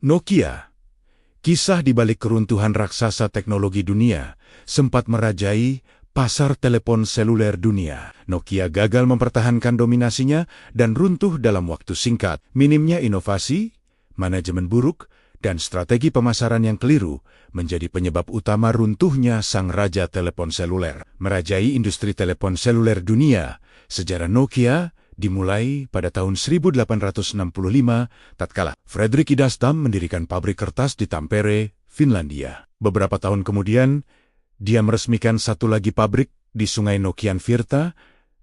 Nokia. Kisah di balik keruntuhan raksasa teknologi dunia sempat merajai pasar telepon seluler dunia. Nokia gagal mempertahankan dominasinya dan runtuh dalam waktu singkat. Minimnya inovasi, manajemen buruk, dan strategi pemasaran yang keliru menjadi penyebab utama runtuhnya sang raja telepon seluler. Merajai industri telepon seluler dunia, sejarah Nokia dimulai pada tahun 1865 tatkala Fredrik Idastam mendirikan pabrik kertas di Tampere, Finlandia. Beberapa tahun kemudian, dia meresmikan satu lagi pabrik di Sungai Nokianvirta.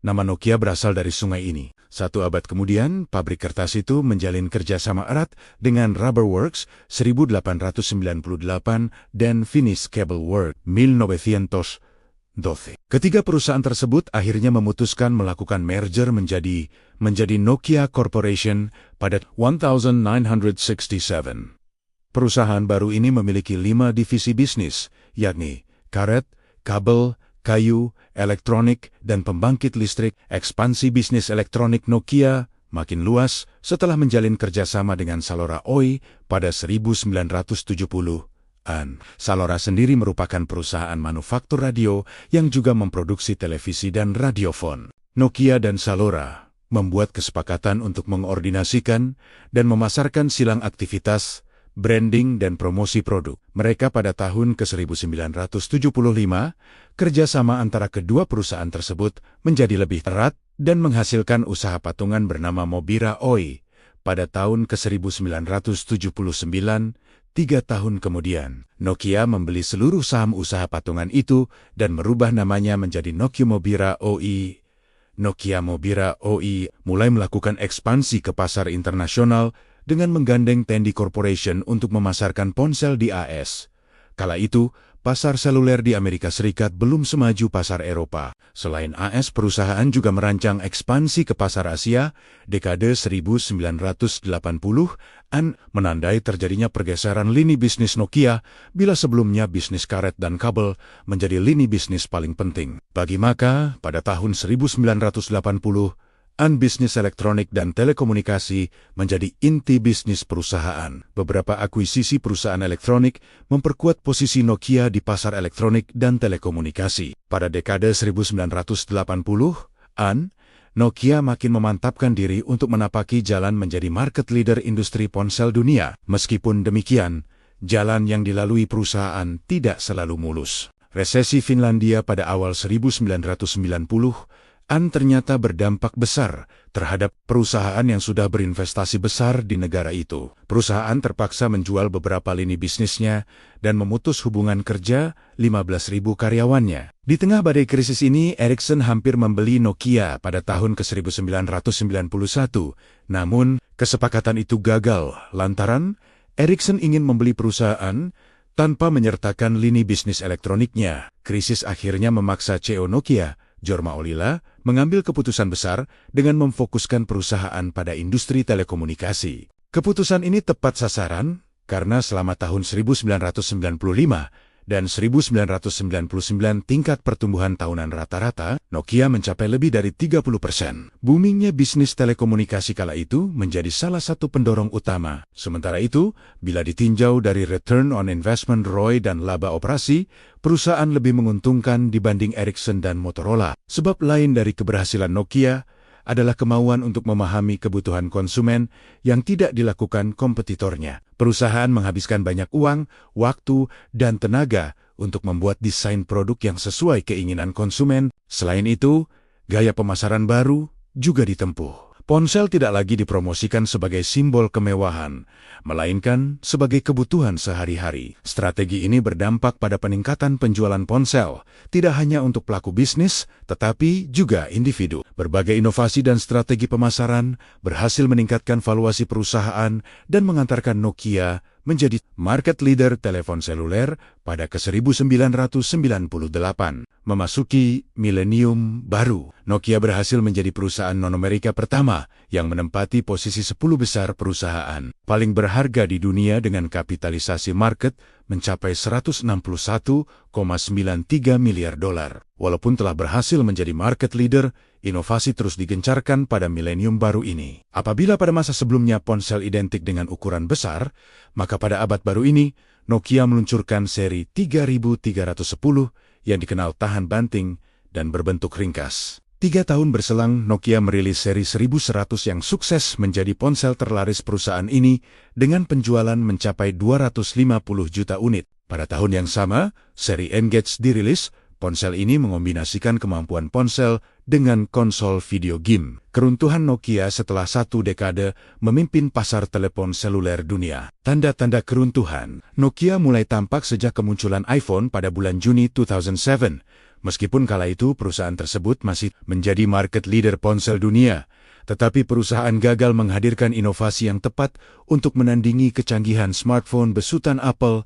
Nama Nokia berasal dari sungai ini. Satu abad kemudian, pabrik kertas itu menjalin kerjasama erat dengan Rubber Works 1898 dan Finnish Cable Works 1912. Ketiga perusahaan tersebut akhirnya memutuskan melakukan merger menjadi Nokia Corporation pada 1967. Perusahaan baru ini memiliki 5 divisi bisnis, yakni karet, kabel, kayu, elektronik, dan pembangkit listrik. Ekspansi bisnis elektronik Nokia makin luas setelah menjalin kerjasama dengan Salora Oy pada 1970. Salora sendiri merupakan perusahaan manufaktur radio yang juga memproduksi televisi dan radiofon. Nokia dan Salora membuat kesepakatan untuk mengordinasikan dan memasarkan silang aktivitas, branding, dan promosi produk. Mereka pada tahun ke-1975, kerjasama antara kedua perusahaan tersebut menjadi lebih erat dan menghasilkan usaha patungan bernama Mobira Oy. Pada tahun ke-1979, 3 tahun kemudian, Nokia membeli seluruh saham usaha patungan itu dan merubah namanya menjadi Nokia Mobira Oy. Nokia Mobira Oy mulai melakukan ekspansi ke pasar internasional dengan menggandeng Tandy Corporation untuk memasarkan ponsel di AS. Kala itu, pasar seluler di Amerika Serikat belum semaju pasar Eropa. Selain AS, perusahaan juga merancang ekspansi ke pasar Asia dekade 1980-an, menandai terjadinya pergeseran lini bisnis Nokia bila sebelumnya bisnis karet dan kabel menjadi lini bisnis paling penting. Bagi Maka, pada tahun 1980, bisnis elektronik dan telekomunikasi menjadi inti bisnis perusahaan. Beberapa akuisisi perusahaan elektronik memperkuat posisi Nokia di pasar elektronik dan telekomunikasi. Pada dekade 1980-an, Nokia makin memantapkan diri untuk menapaki jalan menjadi market leader industri ponsel dunia. Meskipun demikian, jalan yang dilalui perusahaan tidak selalu mulus. Resesi Finlandia pada awal 1990-an ternyata berdampak besar terhadap perusahaan yang sudah berinvestasi besar di negara itu. Perusahaan terpaksa menjual beberapa lini bisnisnya dan memutus hubungan kerja 15.000 karyawannya. Di tengah badai krisis ini, Ericsson hampir membeli Nokia pada tahun ke-1991. Namun, kesepakatan itu gagal lantaran Ericsson ingin membeli perusahaan tanpa menyertakan lini bisnis elektroniknya. Krisis akhirnya memaksa CEO Nokia, Jorma Ollila, mengambil keputusan besar dengan memfokuskan perusahaan pada industri telekomunikasi. Keputusan ini tepat sasaran karena selama tahun 1995 dan 1999 tingkat pertumbuhan tahunan rata-rata Nokia mencapai lebih dari 30%. Boomingnya bisnis telekomunikasi kala itu menjadi salah satu pendorong utama. Sementara itu, bila ditinjau dari return on investment ROI dan laba operasi, perusahaan lebih menguntungkan dibanding Ericsson dan Motorola. Sebab lain dari keberhasilan Nokia adalah kemauan untuk memahami kebutuhan konsumen yang tidak dilakukan kompetitornya. Perusahaan menghabiskan banyak uang, waktu, dan tenaga untuk membuat desain produk yang sesuai keinginan konsumen. Selain itu, gaya pemasaran baru juga ditempuh. Ponsel tidak lagi dipromosikan sebagai simbol kemewahan, melainkan sebagai kebutuhan sehari-hari. Strategi ini berdampak pada peningkatan penjualan ponsel, tidak hanya untuk pelaku bisnis, tetapi juga individu. Berbagai inovasi dan strategi pemasaran berhasil meningkatkan valuasi perusahaan dan mengantarkan Nokia menjadi market leader telepon seluler pada ke-1998. Memasuki milenium baru, Nokia berhasil menjadi perusahaan non-Amerika pertama yang menempati posisi 10 besar perusahaan paling berharga di dunia dengan kapitalisasi market mencapai 161,93 miliar dolar. Walaupun telah berhasil menjadi market leader, inovasi terus digencarkan pada milenium baru ini. Apabila pada masa sebelumnya ponsel identik dengan ukuran besar, maka pada abad baru ini, Nokia meluncurkan seri 3310 yang dikenal tahan banting dan berbentuk ringkas. 3 tahun berselang, Nokia merilis seri 1100 yang sukses menjadi ponsel terlaris perusahaan ini dengan penjualan mencapai 250 juta unit. Pada tahun yang sama, seri Engage dirilis. Ponsel ini mengombinasikan kemampuan ponsel dengan konsol video game. Keruntuhan Nokia setelah 1 dekade memimpin pasar telepon seluler dunia. Tanda-tanda keruntuhan Nokia mulai tampak sejak kemunculan iPhone pada bulan Juni 2007. Meskipun kala itu perusahaan tersebut masih menjadi market leader ponsel dunia, tetapi perusahaan gagal menghadirkan inovasi yang tepat untuk menandingi kecanggihan smartphone besutan Apple.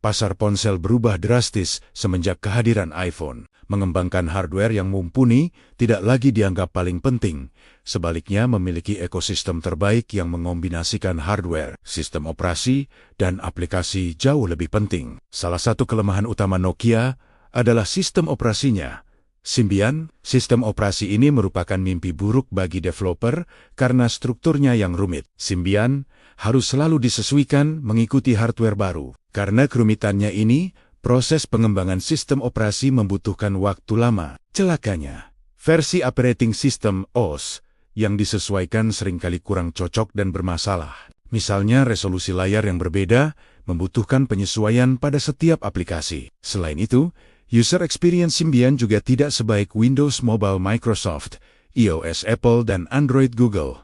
Pasar ponsel berubah drastis semenjak kehadiran iPhone. Mengembangkan hardware yang mumpuni tidak lagi dianggap paling penting. Sebaliknya, memiliki ekosistem terbaik yang mengombinasikan hardware, sistem operasi, dan aplikasi jauh lebih penting. Salah satu kelemahan utama Nokia adalah sistem operasinya. Symbian, sistem operasi ini merupakan mimpi buruk bagi developer karena strukturnya yang rumit. Symbian harus selalu disesuaikan mengikuti hardware baru. Karena kerumitannya ini, proses pengembangan sistem operasi membutuhkan waktu lama. Celakanya, versi operating system OS yang disesuaikan seringkali kurang cocok dan bermasalah. Misalnya resolusi layar yang berbeda membutuhkan penyesuaian pada setiap aplikasi. Selain itu, user experience Symbian juga tidak sebaik Windows Mobile Microsoft, iOS Apple, dan Android Google.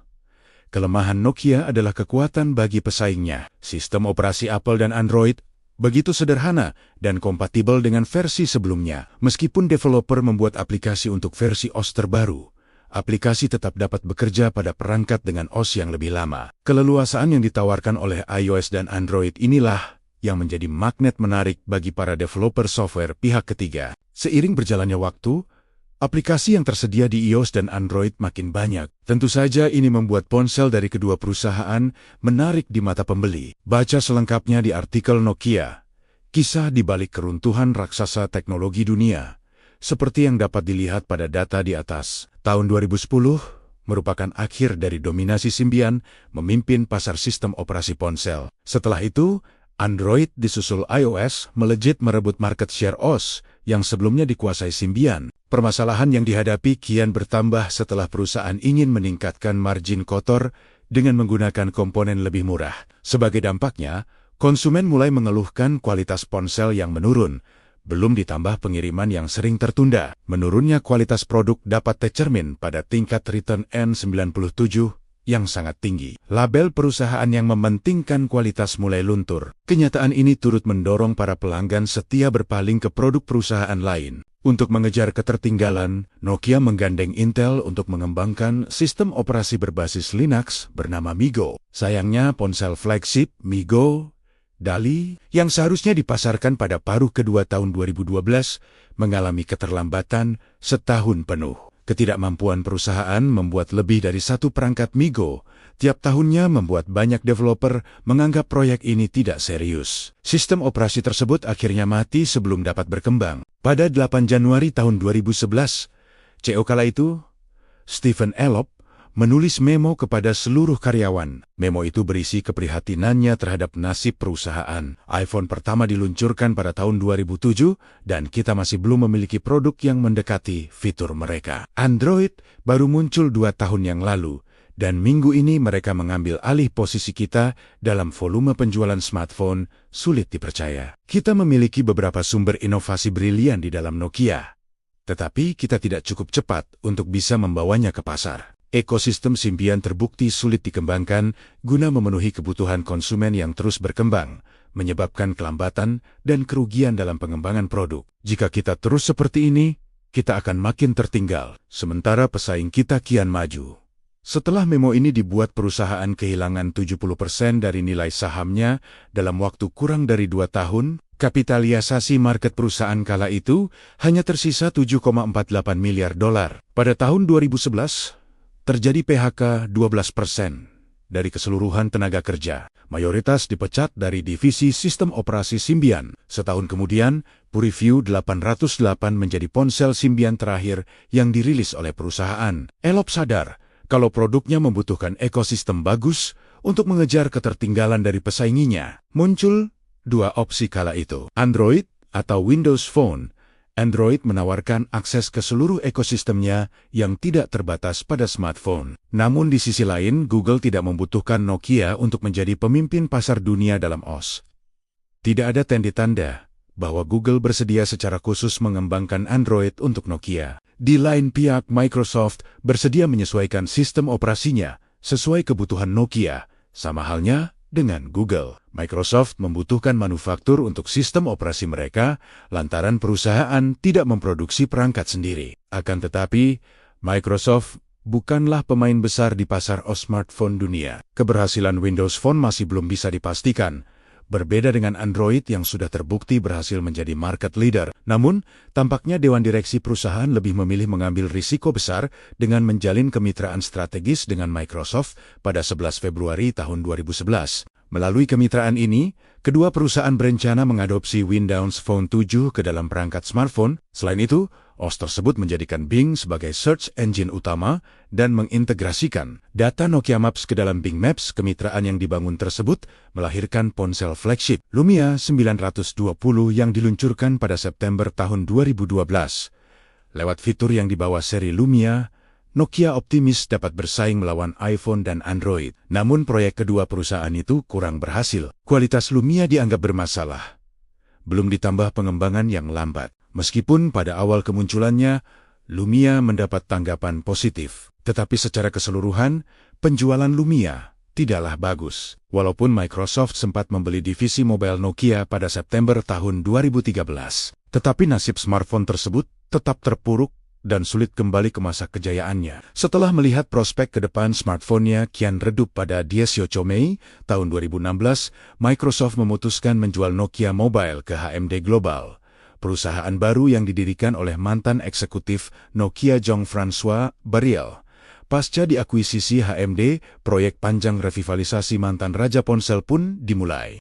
Kelemahan Nokia adalah kekuatan bagi pesaingnya. Sistem operasi Apple dan Android begitu sederhana dan kompatibel dengan versi sebelumnya. Meskipun developer membuat aplikasi untuk versi OS terbaru, aplikasi tetap dapat bekerja pada perangkat dengan OS yang lebih lama. Keleluasaan yang ditawarkan oleh iOS dan Android inilah yang menjadi magnet menarik bagi para developer software pihak ketiga. Seiring berjalannya waktu, aplikasi yang tersedia di iOS dan Android makin banyak. Tentu saja ini membuat ponsel dari kedua perusahaan menarik di mata pembeli. Baca selengkapnya di artikel Nokia, kisah di balik keruntuhan raksasa teknologi dunia. Seperti yang dapat dilihat pada data di atas, tahun 2010 merupakan akhir dari dominasi Symbian memimpin pasar sistem operasi ponsel. Setelah itu, Android disusul iOS melejit merebut market share OS yang sebelumnya dikuasai Symbian. Permasalahan yang dihadapi kian bertambah setelah perusahaan ingin meningkatkan margin kotor dengan menggunakan komponen lebih murah. Sebagai dampaknya, konsumen mulai mengeluhkan kualitas ponsel yang menurun, belum ditambah pengiriman yang sering tertunda. Menurunnya kualitas produk dapat tercermin pada tingkat return N97 yang sangat tinggi. Label perusahaan yang mementingkan kualitas mulai luntur. Kenyataan ini turut mendorong para pelanggan setia berpaling ke produk perusahaan lain. Untuk mengejar ketertinggalan, Nokia menggandeng Intel untuk mengembangkan sistem operasi berbasis Linux bernama MeeGo. Sayangnya, ponsel flagship MeeGo Dali yang seharusnya dipasarkan pada paruh kedua tahun 2012 mengalami keterlambatan setahun penuh. Ketidakmampuan perusahaan membuat lebih dari satu perangkat MeeGo tiap tahunnya membuat banyak developer menganggap proyek ini tidak serius. Sistem operasi tersebut akhirnya mati sebelum dapat berkembang. Pada 8 Januari tahun 2011, CEO kala itu, Stephen Elop, menulis memo kepada seluruh karyawan. Memo itu berisi keprihatinannya terhadap nasib perusahaan. iPhone pertama diluncurkan pada tahun 2007 dan kita masih belum memiliki produk yang mendekati fitur mereka. Android baru muncul 2 tahun yang lalu dan minggu ini mereka mengambil alih posisi kita dalam volume penjualan smartphone. Sulit dipercaya. Kita memiliki beberapa sumber inovasi brilian di dalam Nokia, tetapi kita tidak cukup cepat untuk bisa membawanya ke pasar. Ekosistem Symbian terbukti sulit dikembangkan guna memenuhi kebutuhan konsumen yang terus berkembang, menyebabkan kelambatan dan kerugian dalam pengembangan produk. Jika kita terus seperti ini, kita akan makin tertinggal, sementara pesaing kita kian maju. Setelah memo ini dibuat, perusahaan kehilangan 70% dari nilai sahamnya dalam waktu kurang dari 2 tahun. Kapitalisasi market perusahaan kala itu hanya tersisa 7,48 miliar dolar. Pada tahun 2011, terjadi PHK 12% dari keseluruhan tenaga kerja. Mayoritas dipecat dari divisi sistem operasi Symbian. Setahun kemudian, Puriview 808 menjadi ponsel Symbian terakhir yang dirilis oleh perusahaan. Elop sadar kalau produknya membutuhkan ekosistem bagus untuk mengejar ketertinggalan dari pesainginya. Muncul dua opsi kala itu, Android atau Windows Phone. Android menawarkan akses ke seluruh ekosistemnya yang tidak terbatas pada smartphone. Namun di sisi lain, Google tidak membutuhkan Nokia untuk menjadi pemimpin pasar dunia dalam iOS. Tidak ada tanda bahwa Google bersedia secara khusus mengembangkan Android untuk Nokia. Di lain pihak, Microsoft bersedia menyesuaikan sistem operasinya sesuai kebutuhan Nokia, sama halnya dengan Google. Microsoft membutuhkan manufaktur untuk sistem operasi mereka lantaran perusahaan tidak memproduksi perangkat sendiri. Akan tetapi, Microsoft bukanlah pemain besar di pasar smartphone dunia. Keberhasilan Windows Phone masih belum bisa dipastikan, berbeda dengan Android yang sudah terbukti berhasil menjadi market leader. Namun, tampaknya Dewan Direksi perusahaan lebih memilih mengambil risiko besar dengan menjalin kemitraan strategis dengan Microsoft pada 11 Februari tahun 2011. Melalui kemitraan ini, kedua perusahaan berencana mengadopsi Windows Phone 7 ke dalam perangkat smartphone. Selain itu, OS tersebut menjadikan Bing sebagai search engine utama dan mengintegrasikan data Nokia Maps ke dalam Bing Maps. Kemitraan yang dibangun tersebut melahirkan ponsel flagship Lumia 920 yang diluncurkan pada September tahun 2012. Lewat fitur yang dibawa seri Lumia, Nokia optimis dapat bersaing melawan iPhone dan Android. Namun proyek kedua perusahaan itu kurang berhasil. Kualitas Lumia dianggap bermasalah. Belum ditambah pengembangan yang lambat. Meskipun pada awal kemunculannya, Lumia mendapat tanggapan positif. Tetapi secara keseluruhan, penjualan Lumia tidaklah bagus. Walaupun Microsoft sempat membeli divisi mobile Nokia pada September tahun 2013. Tetapi nasib smartphone tersebut tetap terpuruk dan sulit kembali ke masa kejayaannya. Setelah melihat prospek ke depan smartphone-nya kian redup pada 18 Mei tahun 2016, Microsoft memutuskan menjual Nokia Mobile ke HMD Global, perusahaan baru yang didirikan oleh mantan eksekutif Nokia Jean-François Barriel. Pasca diakuisisi HMD, proyek panjang revitalisasi mantan raja ponsel pun dimulai.